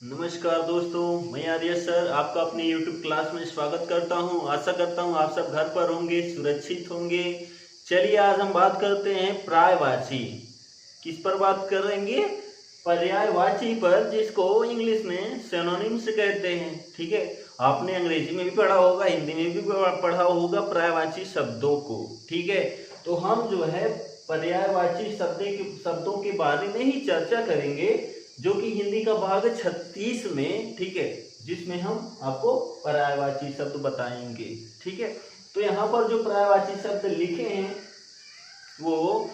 नमस्कार दोस्तों, मैं आर्य सर आपका अपने YouTube क्लास में स्वागत करता हूं। आशा करता हूं आप सब घर पर होंगे, सुरक्षित होंगे। चलिए आज हम बात करते हैं पर्यायवाची। किस पर बात करेंगे? पर्यायवाची पर, जिसको इंग्लिश में सिनोनिम्स कहते हैं। ठीक है, आपने अंग्रेजी में भी पढ़ा होगा, हिंदी में भी पढ़ा होगा पर्यायवाची शब्दों को। ठीक है, तो हम जो है पर्यायवाची शब्दों के बारे में ही चर्चा करेंगे, जो कि हिंदी का भाग 36 में, ठीक है, जिसमें हम आपको पर्यायवाची शब्द बताएंगे। ठीक है, तो यहाँ पर जो पर्यायवाची शब्द लिखे हैं वो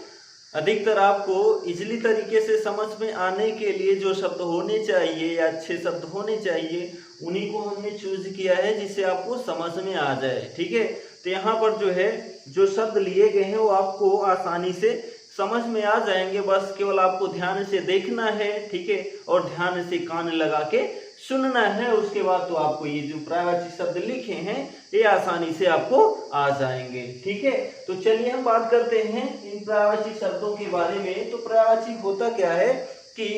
अधिकतर आपको इजली तरीके से समझ में आने के लिए जो शब्द होने चाहिए या अच्छे शब्द होने चाहिए, उन्हीं को हमने चूज किया है, जिससे आपको समझ में आ जाए। ठीक है, तो यहाँ पर जो है जो शब्द लिए गए हैं वो आपको आसानी से समझ में आ जाएंगे। बस केवल आपको ध्यान से देखना है, ठीक है, और ध्यान से कान लगा के सुनना है। उसके बाद तो आपको ये जो पर्यायवाची शब्द लिखे हैं ये आसानी से आपको आ जाएंगे। ठीक है, तो चलिए हम बात करते हैं इन पर्यायवाची शब्दों के बारे में। तो पर्यायवाची होता क्या है कि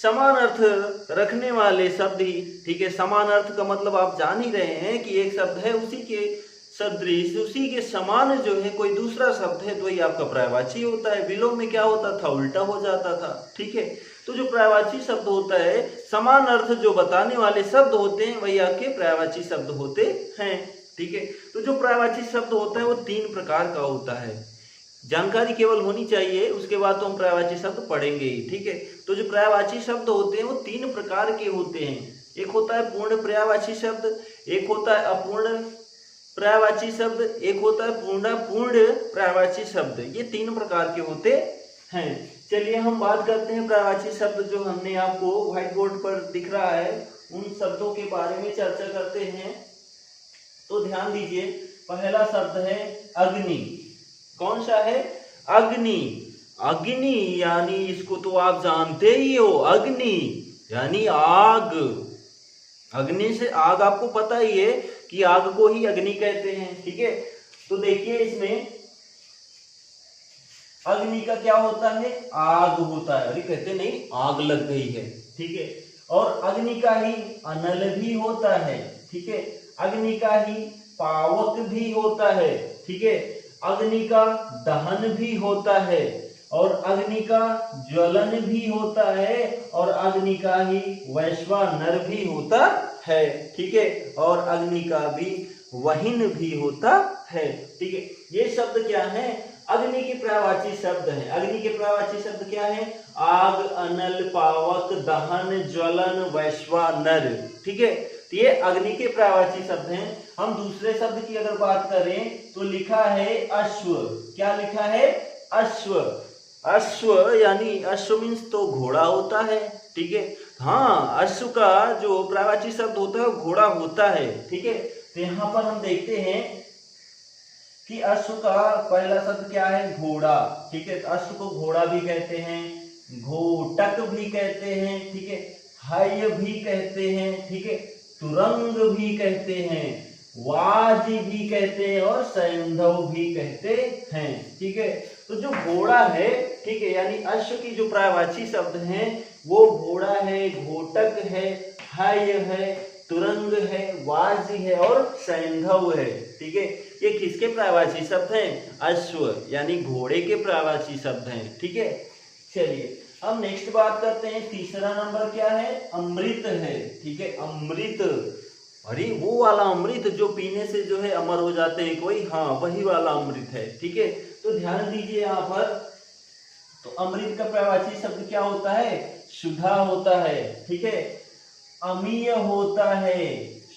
समान अर्थ रखने वाले शब्द ही, ठीक है, समान अर्थ का मतलब आप जान ही रहे हैं कि एक शब्द है, उसी के सदृश, उसी के समान जो है कोई दूसरा शब्द है तो ये आपका पर्यायवाची होता है। विलोम में क्या होता था? उल्टा हो जाता था। ठीक है, तो जो पर्यायवाची शब्द होता है, समान अर्थ जो बताने वाले शब्द होते हैं, वही आपके पर्यायवाची शब्द होते हैं। ठीक है, तो जो पर्यायवाची शब्द होता है वो 3 प्रकार का होता है। जानकारी केवल होनी चाहिए, उसके बाद तो हम पर्यायवाची शब्द पढ़ेंगे ही। ठीक है, तो जो पर्यायवाची शब्द होते हैं वो 3 प्रकार के होते हैं। एक होता है पूर्ण पर्यायवाची शब्द, एक होता है अपूर्ण पर्यायवाची शब्द, एक होता है पूर्ण पर्यायवाची शब्द। ये 3 प्रकार के होते हैं। चलिए हम बात करते हैं पर्यायवाची शब्द जो हमने आपको व्हाइट बोर्ड पर दिख रहा है, उन शब्दों के बारे में चर्चा करते हैं। तो ध्यान दीजिए, पहला शब्द है अग्नि। कौन सा है? अग्नि। अग्नि यानी इसको तो आप जानते ही हो, अग्नि यानी आग। अग्नि से आग, आपको पता ही है कि आग को ही अग्नि कहते हैं। ठीक है, तो देखिए इसमें अग्नि का क्या होता है? आग होता है। अरे कहते नहीं आग लग गई है। ठीक है, और अग्नि का ही अनल भी होता है। ठीक है, अग्नि का ही पावक भी होता है। ठीक है, अग्नि का दहन भी होता है, और अग्नि का ज्वलन भी होता है, और अग्नि का ही वैश्वानर भी होता है। ठीक है, और अग्नि का भी वहीन भी होता है। ठीक है, ये शब्द क्या है? अग्नि के पर्यायवाची शब्द हैं। अग्नि के पर्यायवाची शब्द क्या है? आग, अनल, पावक, दहन, ज्वलन, वैश्वानर। ठीक है, तो ये अग्नि के पर्यायवाची शब्द हैं। हम दूसरे शब्द की अगर बात करें तो लिखा है अश्व। क्या लिखा है? अश्व। अश्व यानी अश्व मीन्स तो घोड़ा होता है। ठीक है, हाँ, अश्व का जो पर्यायवाची शब्द होता है वो घोड़ा होता है। ठीक है, तो यहाँ पर हम देखते हैं कि अश्व का पहला शब्द क्या है? घोड़ा। ठीक है, अश्व को घोड़ा भी कहते हैं, घोटक भी कहते हैं, ठीक है, हय भी कहते हैं, ठीक है, तुरंग भी कहते हैं, वाज भी कहते हैं, और सैंधव भी कहते हैं। ठीक है, तो जो घोड़ा है, ठीक है, यानी अश्व की जो पर्यायवाची शब्द हैं वो घोड़ा है, घोटक है, हय है, तुरंग है, वाज है, और सैंधव है। ठीक है, ये किसके पर्यायवाची शब्द हैं? अश्व यानी घोड़े के पर्यायवाची शब्द हैं। ठीक है, चलिए हम नेक्स्ट बात करते हैं। तीसरा नंबर क्या है? अमृत है। ठीक है, अमृत। अरे वो वाला अमृत जो पीने से जो है अमर हो जाते हैं कोई, हाँ वही वाला अमृत है। ठीक है, तो ध्यान दीजिए यहाँ पर, तो अमृत का पर्यायवाची शब्द क्या होता है? सुधा होता है। ठीक है, अमीय होता है,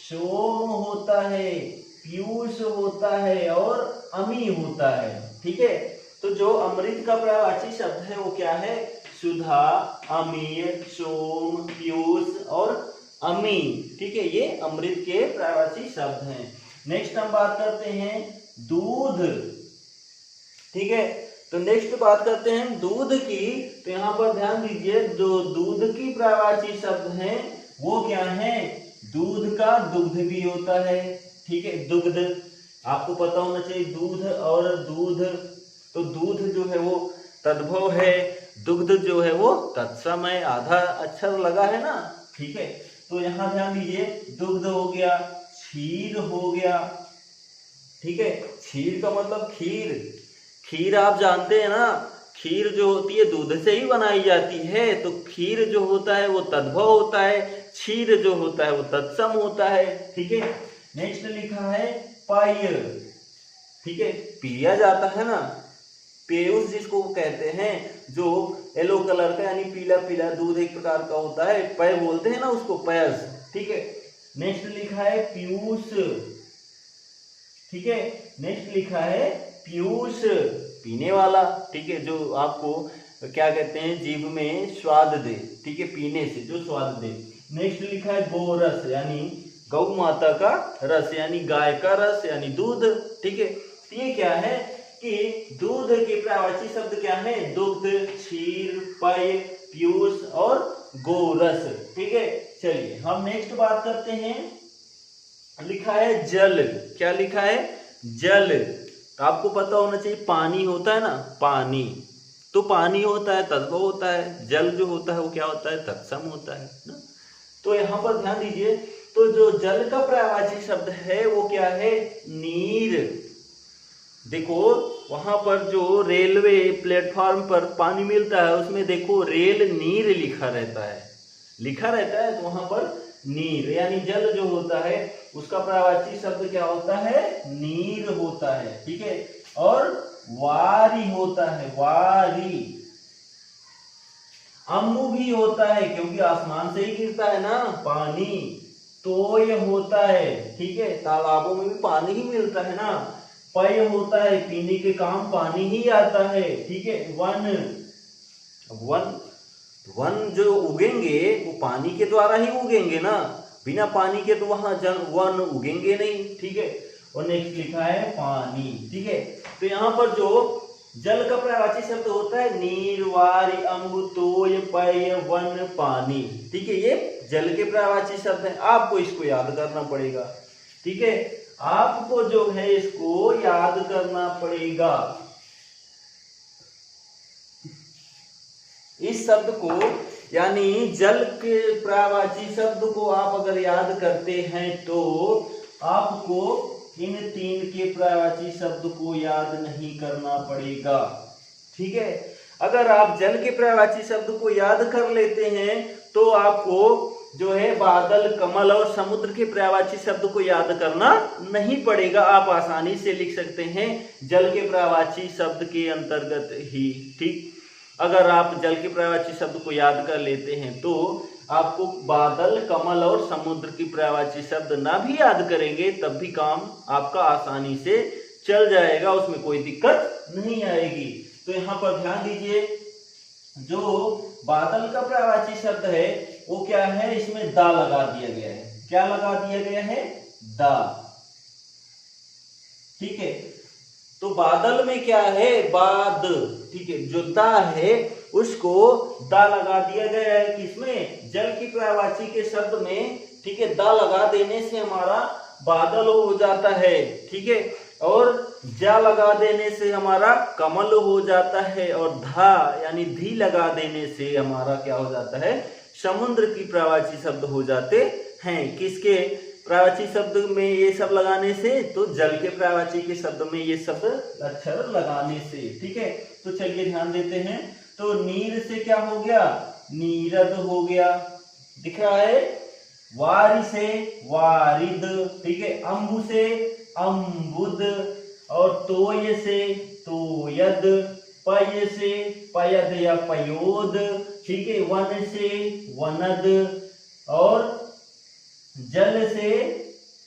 सोम होता है, पीयूष होता है, और अमी होता है। ठीक है, तो जो अमृत का पर्यायवाची शब्द है वो क्या है? सुधा, अमीय, सोम, पीयूष और अमी। ठीक है, ये अमृत के पर्यायवाची शब्द हैं। नेक्स्ट हम बात करते हैं दूध। ठीक है, तो नेक्स्ट बात करते हैं दूध की। तो यहाँ पर ध्यान दीजिए, जो दूध की पर्यायवाची शब्द हैं वो क्या है? दूध का दुग्ध भी होता है। ठीक है, दुग्ध आपको पता होना चाहिए, दूध और दूध, तो दूध जो है वो तद्भव है, दुग्ध जो है वो तत्सम है। आधा अक्षर लगा है ना। ठीक है, तो यहाँ ध्यान दीजिए, दुग्ध हो गया, क्षीर हो गया, ठीक है। क्षीर का मतलब खीर। खीर आप जानते हैं ना, खीर जो होती है दूध से ही बनाई जाती है, तो खीर जो होता है वो तद्भव होता है, क्षीर जो होता है वो तत्सम होता है, ठीक है। नेक्स्ट लिखा है पेय, ठीक है, पिया जाता है ना, पेयूस जिसको कहते हैं, जो येलो कलर का यानी पीला पीला दूध एक प्रकार का होता है, पेय बोलते हैं ना उसको, पयस, ठीक है। नेक्स्ट लिखा है पीयूष, ठीक है। नेक्स्ट लिखा है पीयूष, पीने वाला, ठीक है, जो आपको क्या कहते हैं, जीभ में स्वाद दे, ठीक है, पीने से जो स्वाद दे। नेक्स्ट लिखा है गोरस, यानी गौ माता का रस, यानी गाय का रस, यानी दूध, ठीक है। ये क्या है कि दूध के पर्यायवाची शब्द क्या है, दुग्ध, क्षीर, पेय, पीयूष और गोरस, ठीक है। चलिए हम नेक्स्ट बात करते हैं, लिखा है जल। क्या लिखा है, जल। तो आपको पता होना चाहिए, पानी होता है ना, पानी, तो पानी होता है तद्भव होता है, जल जो होता है वो क्या होता है, तत्सम होता है ना। तो यहाँ पर ध्यान दीजिए, तो जो जल का पर्यायवाची शब्द है वो क्या है, नीर। देखो वहां पर जो रेलवे प्लेटफॉर्म पर पानी मिलता है उसमें देखो रेल नीर लिखा रहता है, लिखा रहता है, तो वहां पर नीर यानी जल जो होता है उसका पर्यायवाची शब्द क्या होता है, नीर होता है, ठीक है। और वारी होता है, वारी। अम्बु भी होता है क्योंकि आसमान से ही गिरता है ना पानी, तोय होता है, ठीक है, तालाबों में भी पानी ही मिलता है ना। पेय होता है, पीने के काम पानी ही आता है, ठीक है। वन, वन, वन जो उगेंगे वो पानी के द्वारा ही उगेंगे ना, बिना पानी के तो वहां वन उगेंगे नहीं, ठीक है। और नेक्स्ट लिखा है पानी, ठीक है। तो यहाँ पर जो जल का पर्यायवाची शब्द होता है नीर, वारी, अम्बु, तोय, पेय, वन, पानी, ठीक है। ये जल के पर्यायवाची शब्द है, आपको इसको याद करना पड़ेगा, ठीक है। आपको जो है इसको याद करना पड़ेगा। इस शब्द को यानी जल के पर्यायवाची शब्द को आप अगर याद करते हैं तो आपको इन तीन के पर्यायवाची शब्द को याद नहीं करना पड़ेगा, ठीक है। अगर आप जल के पर्यायवाची शब्द को याद कर लेते हैं तो आपको जो है बादल, कमल और समुद्र के पर्यायवाची शब्द को याद करना नहीं पड़ेगा, आप आसानी से लिख सकते हैं जल के पर्यायवाची शब्द के अंतर्गत ही, ठीक। अगर आप जल के पर्यायवाची शब्द को याद कर लेते हैं तो आपको बादल, कमल और समुद्र की पर्यायवाची शब्द ना भी याद करेंगे तब भी काम आपका आसानी से चल जाएगा, उसमें कोई दिक्कत नहीं आएगी। तो यहाँ पर ध्यान दीजिए, जो बादल का पर्यायवाची शब्द है वो क्या है, इसमें दा लगा दिया गया है। क्या लगा दिया गया है, दा, ठीक है। तो बादल में क्या है, बाद, ठीक है, जो दा है उसको दा लगा दिया गया है किसमें, जल की पर्यायवाची के शब्द में, ठीक है। दा लगा देने से हमारा बादल हो जाता है, ठीक है। और जा लगा देने से हमारा कमल हो जाता है, और धा यानी धी लगा देने से हमारा क्या हो जाता है, समुद्र की पर्यायवाची शब्द हो जाते हैं। किसके पर्यायवाची शब्द में ये सब लगाने से, तो जल के पर्यायवाची के शब्द में ये शब्द अक्षर लगाने से, ठीक है। तो चलिए ध्यान देते हैं, तो नीर से क्या हो गया, नीरद हो गया, दिख रहा है। वारी से वारिद, ठीक है। अम्बु से अम्बुद, और तोय से तोयद, पय से पयद या पयोद, ठीक है। वन से वनद, और जल से,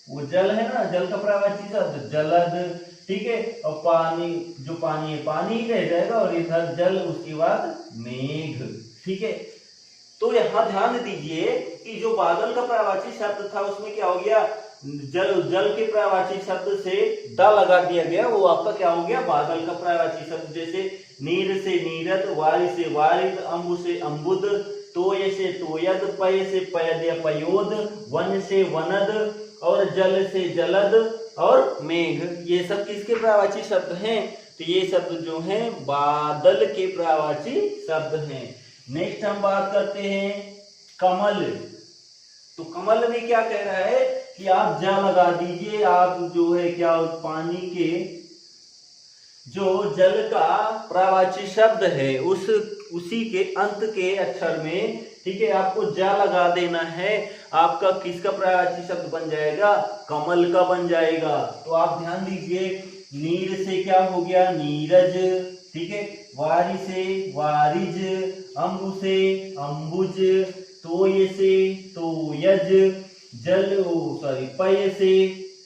वो जल है ना, जल का पर्यायवाची शब्द जलद, ठीक है। और पानी, जो पानी है पानी ही रह जाएगा, और इधर जल, उसके बाद मेघ, ठीक है। तो यहाँ ध्यान दीजिए कि जो बादल का पर्यायवाची शब्द था उसमें क्या हो गया, जल के पर्यायवाची शब्द से दा लगा दिया गया, वो आपका क्या हो गया, बादल का पर्यायवाची शब्द। जैसे नीर से नीरद, वारी से वारिद, अम्बु से अम्बुद, तोय से तोयद, पय से पयद या पयोद, वन से वनद, और जल से जलद, और मेघ, ये सब किसके पर्यायवाची शब्द हैं, तो ये शब्द जो हैं बादल के पर्यायवाची शब्द हैं। नेक्स्ट हम बात करते हैं कमल। तो कमल में क्या कह रहा है कि आप जा लगा दीजिए, आप जो है क्या पानी के जो जल का प्रवाची शब्द है उसी के अंत के अक्षर में, ठीक है, आपको जा लगा देना है। आपका किसका प्रवाची शब्द बन जाएगा? कमल का बन जाएगा। तो आप ध्यान दीजिए, नीर से क्या हो गया? नीरज, ठीक है, वारी से वारिज, अंबु से अंबुज, तोय से तोयज, पय से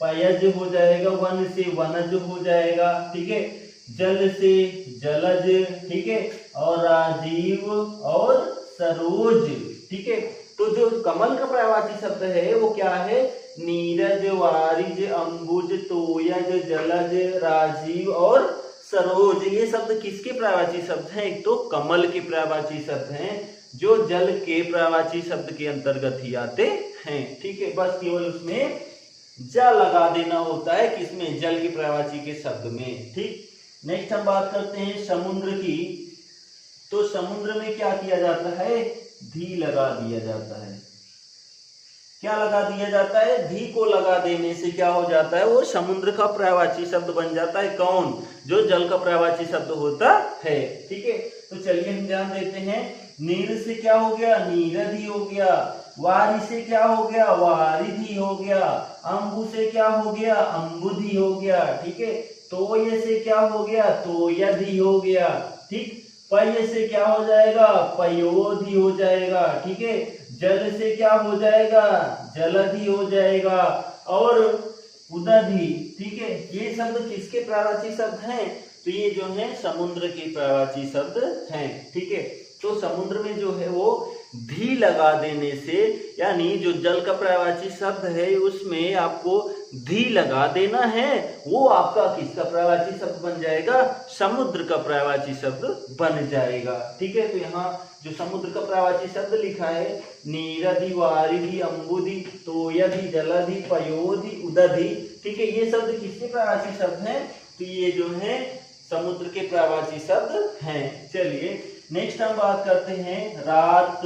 पयज हो जाएगा, वन से वनज हो जाएगा, ठीक है, जल से जलज, ठीक है, और राजीव और सरोज, ठीक है। तो जो कमल का प्रवाची शब्द है वो क्या है? नीरज, वारिज, अंबुज, तोयज, जलज, राजीव और सरोज। ये शब्द किसके प्रवाची शब्द हैं? एक तो कमल के प्रवाची शब्द हैं जो जल के प्रवाची शब्द के अंतर्गत ही आते हैं, ठीक है। बस केवल उसमें जा लगा देना होता है, किसमें? जल के प्रवाची के शब्द में, ठीक। नेक्स्ट हम बात करते हैं समुद्र की। तो समुद्र में क्या किया जाता है? धी लगा दिया जाता है। क्या लगा दिया जाता है? धी को लगा देने से क्या हो जाता है? वो समुद्र का प्रवाची शब्द बन जाता है। कौन? जो जल का प्रवाची शब्द होता है, ठीक है। तो चलिए हम ध्यान देते हैं। नीर से क्या हो गया? नीरधि हो गया। वारी से क्या हो गया? वारिधि हो गया। अंबु से क्या हो गया? अंबुधि हो गया, ठीक है। तोय से क्या हो गया? तोयधि हो गया, ठीक। पय से क्या हो जाएगा? पयोधि हो जाएगा, ठीक है। जल से क्या हो जाएगा? जलधि हो जाएगा। और उदधि, ठीक है। ये शब्द किसके प्रवाची शब्द हैं? तो ये जो है समुद्र के प्रवाची शब्द हैं, ठीक है। तो समुद्र में जो है वो धी लगा देने से, यानी जो जल का प्रवाची शब्द है उसमें आपको धी लगा देना है, वो आपका किसका प्रवाची शब्द बन जाएगा? समुद्र का प्रवाची शब्द बन जाएगा, ठीक है। तो यहाँ जो समुद्र का प्रवाची शब्द लिखा है, नीरधि, वारिधि, अंबुधि, तोयधि, जलधि, पयोधि, उदधि, ठीक है, ये शब्द किसके प्रवाची शब्द हैं? तो ये जो है समुद्र के प्रवाची शब्द हैं। चलिए नेक्स्ट हम बात करते हैं रात।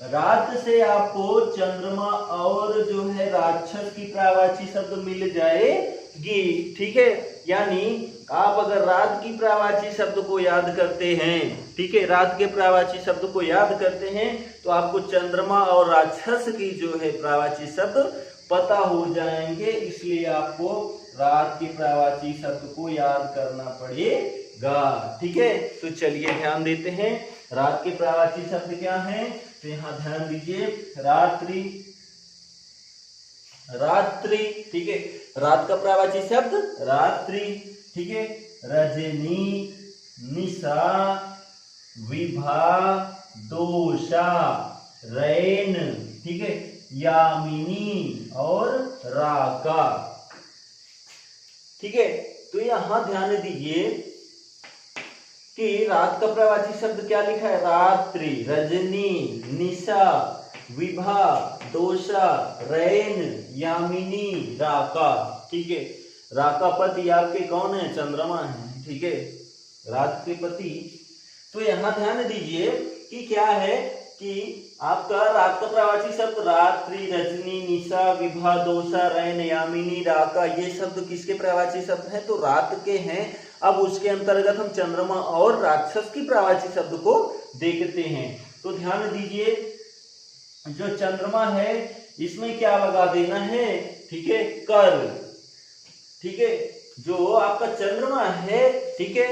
रात से आपको चंद्रमा और जो है राक्षस की प्रवाची शब्द मिल जाएगी, ठीक है। यानी आप अगर रात की प्रवाची शब्द को याद करते हैं, ठीक है, रात के प्रवाची शब्द को याद करते हैं तो आपको चंद्रमा और राक्षस की जो है प्रवाची शब्द पता हो जाएंगे। इसलिए आपको रात के प्रवाची शब्द को याद करना पड़ेगा, ठीक है। तो चलिए ध्यान देते हैं रात के प्रवाची शब्द क्या हैं। तो यहाँ ध्यान दीजिए, रात्रि, रात्रि, ठीक है, रात का प्रवाची शब्द रात्रि, ठीक है। रजनी, निशा, विभा, दोषा, रैन, ठीक है, यामिनी और राका, ठीक है। तो यहाँ ध्यान दीजिए कि रात का प्रवाची शब्द क्या लिखा है? रात्रि, रजनी, निशा, विभा, दोषा, रैन, यामिनी, राका, ठीक है। राका पति आपके कौन है? चंद्रमा है, ठीक है, रात के पति। तो यहाँ ध्यान दीजिए कि क्या है कि आपका रात का प्रवाची शब्द रात्रि, रजनी, निशा, विभा, दोषा, रैन, यामिनी, राका, ये शब्द किसके प्रवाची शब्द हैं? तो रात के हैं। अब उसके अंतर्गत हम चंद्रमा और राक्षस की प्रवाची शब्द को देखते हैं। तो ध्यान दीजिए, जो चंद्रमा है इसमें क्या लगा देना है? ठीक है, कर, ठीक है। जो आपका चंद्रमा है, ठीक है,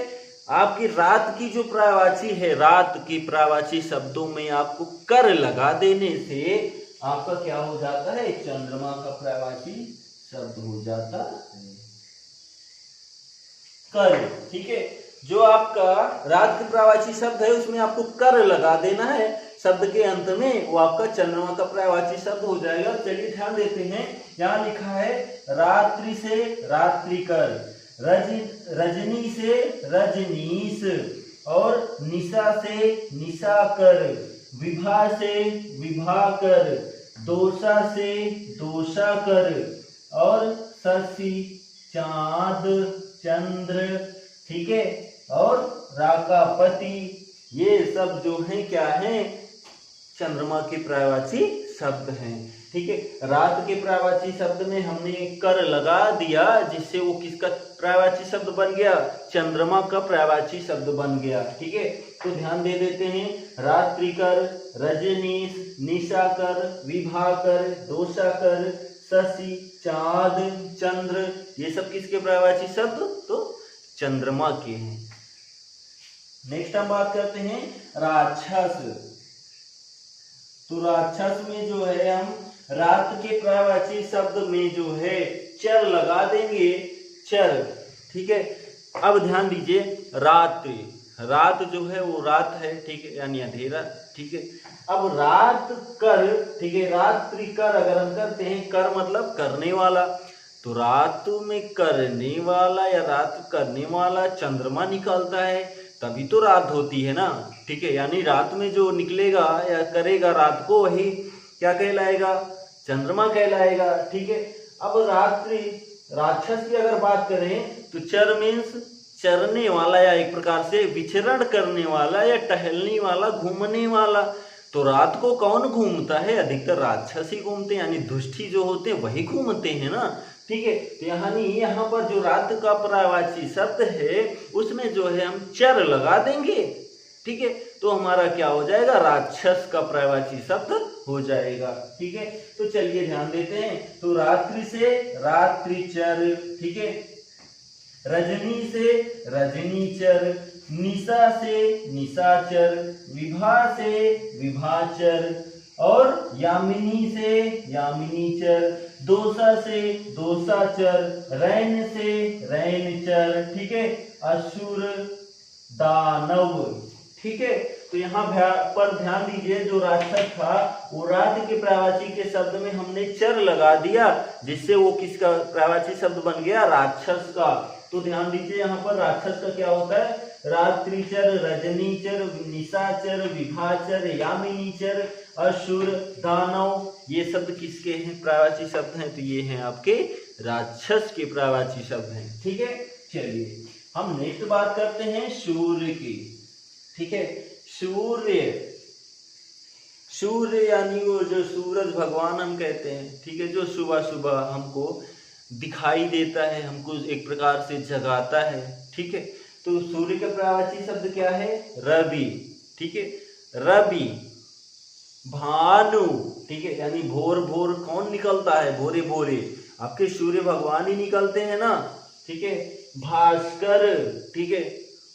आपकी रात की जो प्रवाची है, रात की प्रवाची शब्दों में आपको कर लगा देने से आपका क्या हो जाता है? चंद्रमा का प्रवाची शब्द हो जाता है कर, ठीक है। जो आपका रात की प्रवाची शब्द है उसमें आपको कर लगा देना है शब्द के अंत में, वो आपका चंद्रमा का प्रवाची शब्द हो जाएगा। चलिए ध्यान देते हैं, यहाँ लिखा है रात्रि से रात्रिकर, रजनी से रजनीश, और निशा से निशाकर, विभा से विभाकर, दोषा से दोषाकर, और शशि चांद चंद्र, ठीक है, और राकापति, ये सब जो है क्या है? चंद्रमा के प्रवाची शब्द हैं। ठीक है, रात के पर्यायवाची शब्द में हमने कर लगा दिया, जिससे वो किसका पर्यायवाची शब्द बन गया, चंद्रमा का पर्यायवाची शब्द बन गया। ठीक है, तो ध्यान दे देते हैं, रात्रिकर, रजनीश, निशाकर, विभाकर, दोषाकर, शशि, चाँद, चंद्र, ये सब किसके पर्यायवाची शब्द, तो चंद्रमा के हैं। नेक्स्ट हम बात करते हैं राक्षस। तो राक्षस में जो है हम रात के पर्यायवाची शब्द में जो है चर लगा देंगे, चर। ठीक है, अब ध्यान दीजिए, रात, रात जो है वो रात है, ठीक है, यानी अंधेरा। ठीक है, अब रात कर, ठीक है, रात्रि कर अगर हम करते हैं, कर मतलब करने वाला, तो रात में करने वाला या रात करने वाला चंद्रमा निकलता है, तभी तो रात होती है ना। ठीक है, यानी रात में जो निकलेगा या करेगा रात को, वही क्या कहलाएगा, चंद्रमा कहलाएगा। ठीक है, अब रात्रि, राक्षस की अगर बात करें तो चर मीन्स चरने वाला या एक प्रकार से विचरण करने वाला या टहलने वाला, घूमने वाला। तो रात को कौन घूमता है, अधिकतर राक्षस ही घूमते हैं, यानी दुष्टी जो होते हैं वही घूमते हैं ना। ठीक है, तो यहाँ पर जो रात का पर्यायवाची शब्द है उसमें जो है हम चर लगा देंगे। ठीक है, तो हमारा क्या हो जाएगा, राक्षस का पर्यायवाची शब्द हो जाएगा। ठीक है, तो चलिए ध्यान देते हैं, तो रात्रि से रात्रिचर, ठीक है, रजनी से रजनीचर, निशा से निशाचर, विभा से विभाचर, और यामिनी से यामिनीचर, दोषा से दोषाचर, रैन से रैनचर। ठीक है, असुर, दानव। ठीक है, तो यहाँ पर ध्यान दीजिए, जो राक्षस था वो रात के पर्यायवाची के शब्द में हमने चर लगा दिया, जिससे वो किसका पर्यायवाची शब्द बन गया, राक्षस का। तो ध्यान दीजिए, यहाँ पर राक्षस का क्या होता है, रात्रिचर, रजनीचर, निशाचर, विभाचर, यामिनीचर, असुर, दानव, ये शब्द किसके हैं, पर्यायवाची शब्द हैं, तो ये हैं आपके राक्षस के पर्यायवाची शब्द हैं। ठीक है, चलिए हम नेक्स्ट बात करते हैं सूर्य की। ठीक है, सूर्य, सूर्य यानी वो जो सूरज भगवान हम कहते हैं। ठीक है, जो सुबह सुबह हमको दिखाई देता है, हमको एक प्रकार से जगाता है। ठीक है, तो सूर्य का पर्यायवाची शब्द क्या है, रवि। ठीक है, रवि, भानु। ठीक है, यानी भोर भोर कौन निकलता है, भोरे भोरे आपके सूर्य भगवान ही निकलते हैं ना। ठीक है, भास्कर। ठीक है,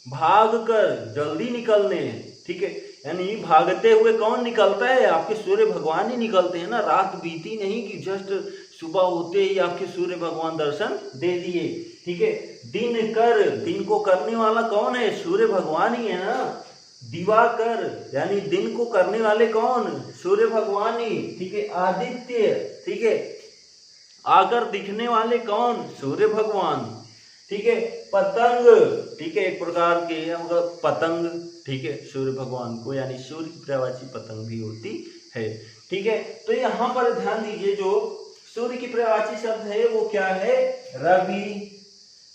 भाग कर, जल्दी निकलने। ठीक है, यानी भागते हुए कौन निकलता है, आपके सूर्य भगवान ही निकलते हैं ना। रात बीती नहीं कि जस्ट सुबह होते ही आपके सूर्य भगवान दर्शन दे दिए। ठीक है, दिन कर, दिन को करने वाला कौन है, सूर्य भगवान ही है ना। दिवाकर, यानी दिन को करने वाले कौन, सूर्य भगवान ही। ठीक है, आदित्य, ठीक है, आकर दिखने वाले कौन, सूर्य भगवान। ठीक है, पतंग, ठीक है, एक प्रकार के पतंग। ठीक है, सूर्य भगवान को, यानी सूर्य की पर्यायवाची पतंग भी होती है। ठीक है, तो यहाँ पर ध्यान दीजिए, जो सूर्य की पर्यायवाची शब्द है वो क्या है, रवि,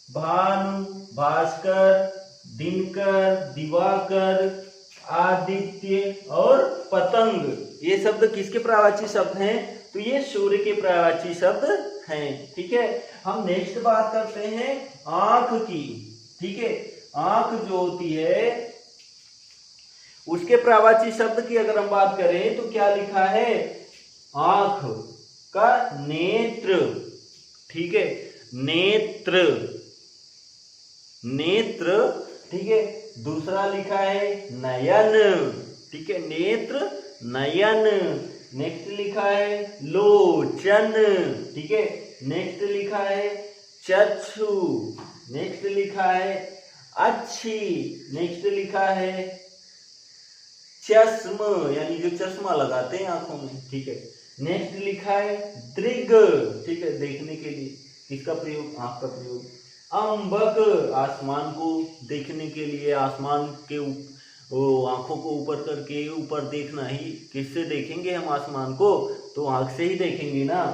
भानु, भास्कर, दिनकर, दिवाकर, आदित्य और पतंग। ये शब्द किसके पर्यायवाची शब्द हैं, तो ये सूर्य के पर्यायवाची शब्द हैं। ठीक है, हम नेक्स्ट बात करते हैं आंख की। ठीक है, आंख जो होती है उसके पर्यायवाची शब्द की अगर हम बात करें तो क्या लिखा है, आंख का नेत्र। ठीक है, नेत्र, नेत्र। ठीक है, दूसरा लिखा है नयन। ठीक है, नेत्र, नयन। नेक्स्ट लिखा है लोचन। ठीक है, नेक्स्ट लिखा है चक्षु। नेक्स्ट लिखा है अच्छी। नेक्स्ट लिखा है चश्म, यानी जो चश्मा लगाते हैं आंखों में। ठीक है, नेक्स्ट लिखा है दृग। ठीक है, देखने के लिए किसका प्रयोग, आंख का प्रयोग। अंबक, आसमान को देखने के लिए, आसमान के आंखों को ऊपर करके ऊपर देखना ही, किससे देखेंगे हम आसमान को, तो आंख से ही देखेंगे ना।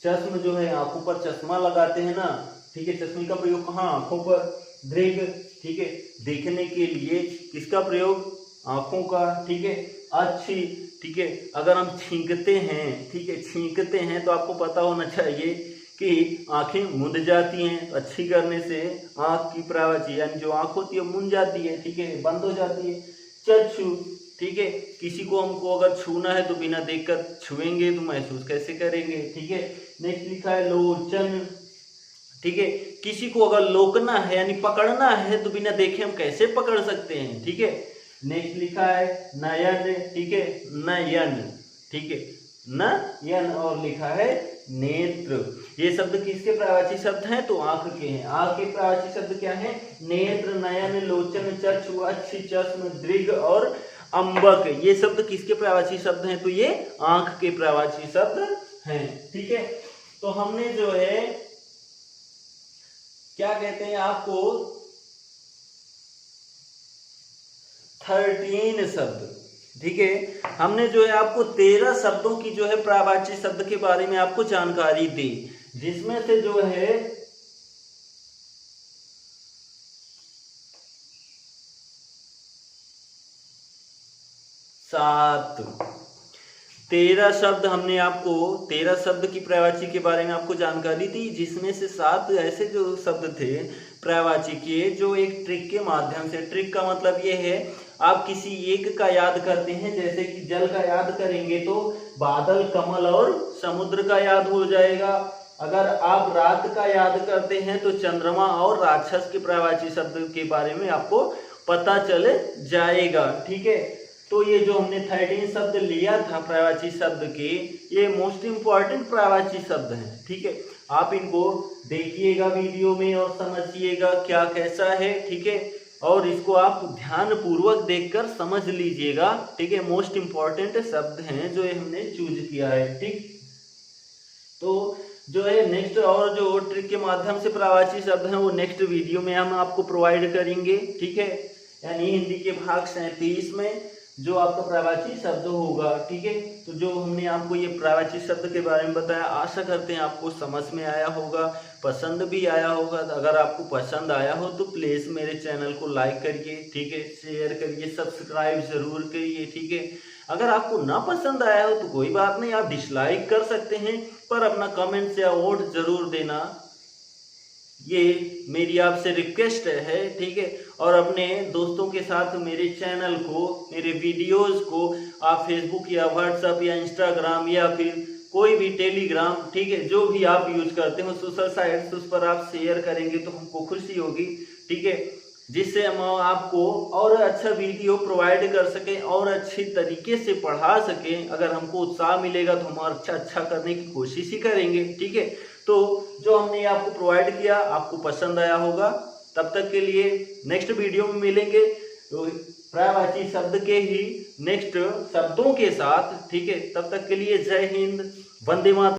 चश्म जो है, आंखों पर चश्मा लगाते हैं ना। ठीक है, चश्मे का प्रयोग कहाँ, आंखों पर। दृग, ठीक है, देखने के लिए किसका प्रयोग, आंखों का। ठीक है, अच्छी, ठीक है। अगर हम छींकते हैं, ठीक है, छींकते हैं तो आपको पता होना चाहिए कि आंखें मूंद जाती हैं। अच्छी करने से आंख की प्रावाची यानी जो आंख होती है मूंद जाती है, ठीक है, बंद हो जाती है। चक्षु, ठीक है, किसी को हमको अगर छूना है तो बिना देखकर छुएंगे तो महसूस कैसे करेंगे, ठीक है। नेक्स्ट लिखा है लोचन, ठीक है, किसी को अगर लोकना है यानी पकड़ना है तो बिना देखे हम कैसे पकड़ सकते हैं, ठीक है। नेक्स्ट लिखा है नयन, ठीक है, नयन, ठीक है, नयन। और लिखा है नेत्र। ये शब्द किसके प्रावाची शब्द हैं? तो आंख के हैं। आंख के प्रावाची शब्द क्या है? नेत्र, नयन, लोचन, चक्षु, अच्छी, चश्म, दृग और अंबक। ये शब्द किसके प्रावाची शब्द हैं? तो ये आंख के प्रावाची शब्द हैं, ठीक है। तो हमने जो है क्या कहते हैं आपको 13 शब्द, ठीक है, हमने जो है आपको 13 शब्दों की जो है प्रावाची शब्द के बारे में आपको जानकारी दी, जिसमें से जो है 13 शब्द हमने आपको 13 शब्द की प्रावाची के बारे में आपको जानकारी दी, जिसमें से 7 ऐसे जो शब्द थे प्रावाची के जो एक ट्रिक के माध्यम से, ट्रिक का मतलब ये है आप किसी एक का याद करते हैं, जैसे कि जल का याद करेंगे तो बादल, कमल और समुद्र का याद हो जाएगा। अगर आप रात का याद करते हैं तो चंद्रमा और राक्षस के प्रावाची शब्द के बारे में आपको पता चल जाएगा, ठीक है। तो ये जो हमने 13 शब्द लिया था प्रावाची शब्द के, ये मोस्ट इंपॉर्टेंट प्रावाची शब्द हैं, ठीक है। आप इनको देखिएगा वीडियो में और समझिएगा क्या कैसा है, ठीक है, और इसको आप ध्यान पूर्वक देखकर समझ लीजिएगा, ठीक है। मोस्ट इंपॉर्टेंट शब्द हैं जो ये हमने चूज किया है, ठीक। तो जो है नेक्स्ट और जो ट्रिक के माध्यम से प्रावाची शब्द हैं वो नेक्स्ट वीडियो में हम आपको प्रोवाइड करेंगे, ठीक है, यानी हिंदी के भाग 37 में जो आपका प्रावाची शब्द होगा, ठीक है। तो जो हमने आपको ये प्रावाची शब्द के बारे में बताया, आशा करते हैं आपको समझ में आया होगा, पसंद भी आया होगा। अगर आपको पसंद आया हो तो प्लीज़ मेरे चैनल को लाइक करिए, ठीक है, शेयर करिए, सब्सक्राइब जरूर करिए, ठीक है। अगर आपको ना पसंद आया हो तो कोई बात नहीं, आप डिसलाइक कर सकते हैं, पर अपना कमेंट्स या वोट जरूर देना, ये मेरी आपसे रिक्वेस्ट है, ठीक है। और अपने दोस्तों के साथ मेरे चैनल को, मेरे वीडियोस को आप फेसबुक या व्हाट्सएप या इंस्टाग्राम या फिर कोई भी टेलीग्राम, ठीक है, जो भी आप यूज करते हो सोशल साइट्स, उस पर आप शेयर करेंगे तो हमको खुशी होगी, ठीक है, जिससे हम आपको और अच्छा वीडियो प्रोवाइड कर सकें और अच्छी तरीके से पढ़ा सकें। अगर हमको उत्साह मिलेगा तो हम अच्छा करने की कोशिश ही करेंगे, ठीक है। तो जो हमने आपको प्रोवाइड किया आपको पसंद आया होगा। तब तक के लिए नेक्स्ट वीडियो में मिलेंगे तो प्रावाची शब्द के ही नेक्स्ट शब्दों के साथ, ठीक है। तब तक के लिए जय हिंद, वंदे मातरम।